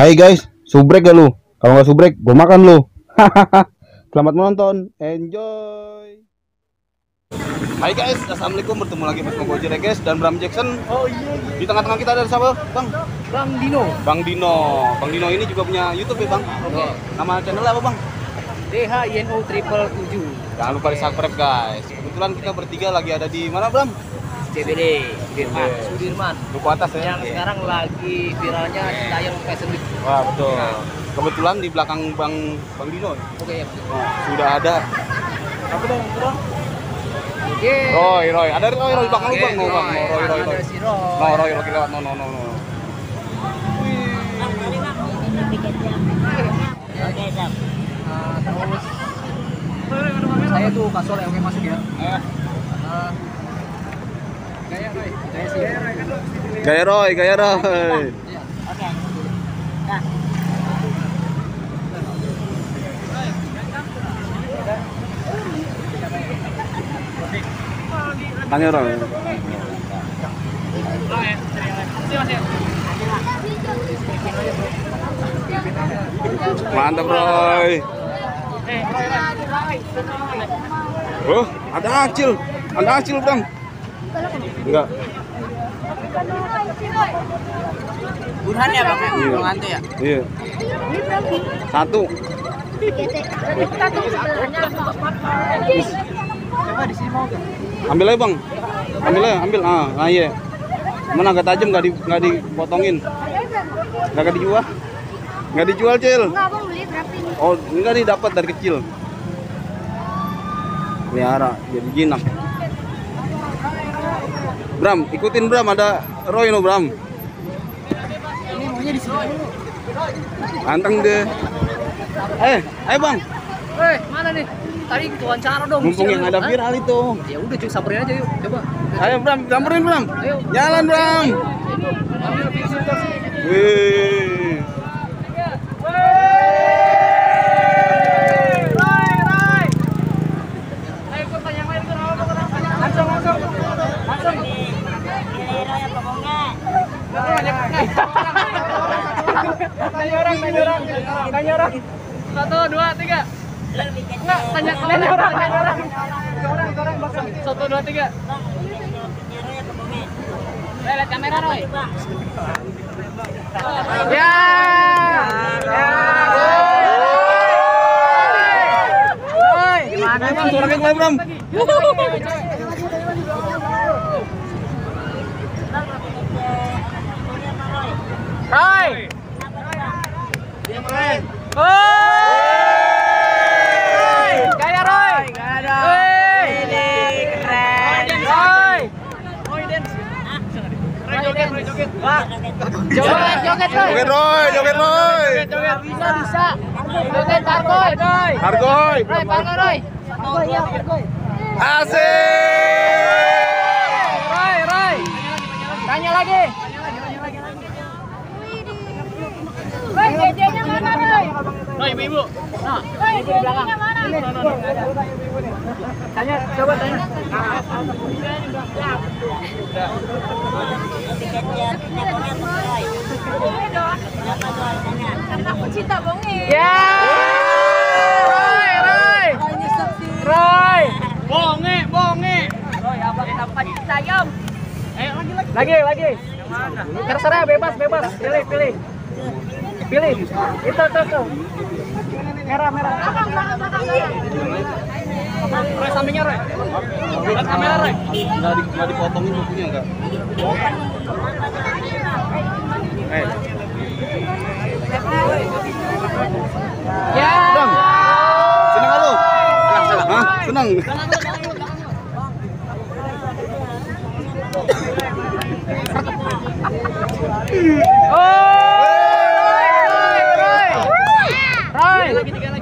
Hai guys, subrek gak lu? Kalau nggak subrek, gue makan lu. Selamat menonton, enjoy. Hai guys, assalamualaikum, bertemu lagi bersama gue Jere guys dan Bram Jackson. Oh iya. Di tengah-tengah kita ada siapa, Bang? Bang Dino. Bang Dino. Bang Dino ini juga punya YouTube ya, Bang? Oke. Nama channel apa, Bang? DHINO 777. Jangan lupa di subscribe guys. Kebetulan kita bertiga lagi ada di mana, Bram? CBD Sudirman. Duku atas ya. Yang sekarang lagi viralnya Citayam Fashion Week. Wah, betul. Kebetulan di belakang Bang Dino Oke ya. sudah ada apa dong, Bang? Oke. Roy. Ada Roy di belakang lu, Bang. No, Bang. Roy. Ada si Roy. No, Roy lagi lewat. No. Terus saya tuh kasual yang masuk ya. Gaya Roy. Iya. Oke. Nah. Tanya Roy. Mantap Roy. Oh, ada acil, Bang. Enggak. Burhan ya Bang? Iya. Bang Anto ya? Iya. Satu. Coba di sini mau tuh. Ambil aja Bang. Ambil. Nah iya. Mana agak tajam nggak dipotongin. Nggak dijual. Nggak dijual, Cil. Enggak, Bang, beli berapa ini? Oh, enggak nih, dapat dari kecil. Pelihara jadi jinak. Bram, ikutin Bram, ada Roy no Bram. Ini maunya di sini dulu. Anteng deh. Ayo Bang. Mana nih? Tadi wawancara dong. Mumpung yang ada viral itu. Ya udah cuy, samperin aja yuk. Coba. Ayo Bram, samperin Bram. Ayo. Jalan Bram. Ambil video terus. Wih. Tanya orang. 1, 2, 3. Enggak, tanya orang. 1, 2, 3. Lihat kamera, Roy. Ya. Roy, gimana Bang, suaranya keluar Bram. Roy. Gaya Roy. Ini keren. Roy. Roy dance. Roy joget. Joget Roy. Joget Roy. Bisa. Joget Parkoy. Hargoy. Roy, Parkoy Roy. Asik. Roy. Tanya lagi. Roy, dedenya mana, Roy? Roy, ibu. Nah, Roy, dedenya mana? tanya, coba tanya. Karena aku cinta bonge. Ya. Roy. Bonge. Roy, abang dapat Citayam. Lagi. Terserah, bebas. Pilih. Itu. Merah. Roy, sampingnya Roy. Lihat kamera Roy. Nggak dipotongin bukunya enggak? Ya. Bang. Senang nggak lu? Hah? Senang.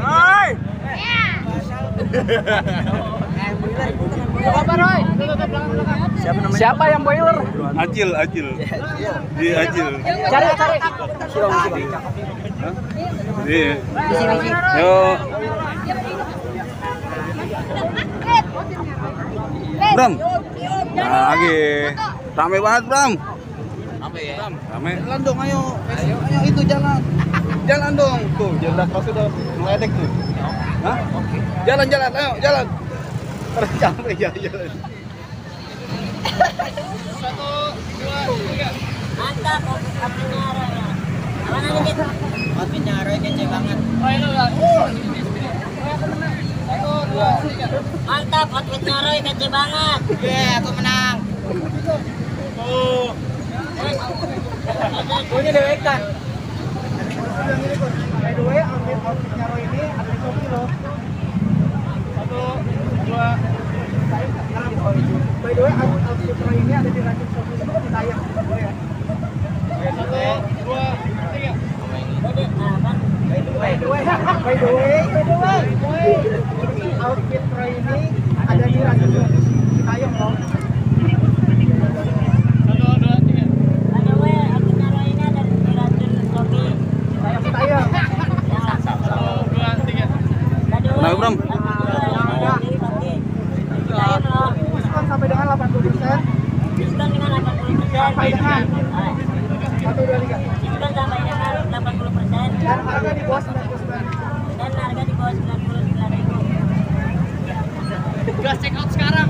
Roy. Apa Roy? Siapa yang boiler? Acil. Iya, Acil. Cari. Iya. Yuk. Bram. Nah, lagi. Rame banget, Bram. Apa ya? Rame. Jalan dong, ayo. Ayo itu jalan. jalan dong. Tuh, jalan cross udah meledek tuh. Hah? Jalan, ayo, jalan. Terus capek jalan. 1, 2, 3. Mantap, kopinya Roy. Aman aja gitu. Kopinya Roy kece banget. Oh, itu lah. 1, 2, 3. Mantap, outfitnya Roy kece banget. Aku menang. Punya dewekan. By the way, outfitnya Roy ini ada di Shopee loh. 1, 2. By the way, outfit Roy ini ada di ranking Shopee itu di tayang. Boleh ya? 1, 2, 3. By the way, outfit Roy ini ada di ranking Shopee di tayang loh. 1, 2, 3. By the way, outfitnya Roy ini ada di ranking Shopee. Di tayang. 1, 2, 3. Kenapa, Bram? Diskon sampai dengan 80%. Diskon dengan 80%. Sampai dengan 1, 2, 3. Diskon sampai dengan 80%. Dan harga di bawah 99. Dan harga di bawah 99.000. Gas check out sekarang.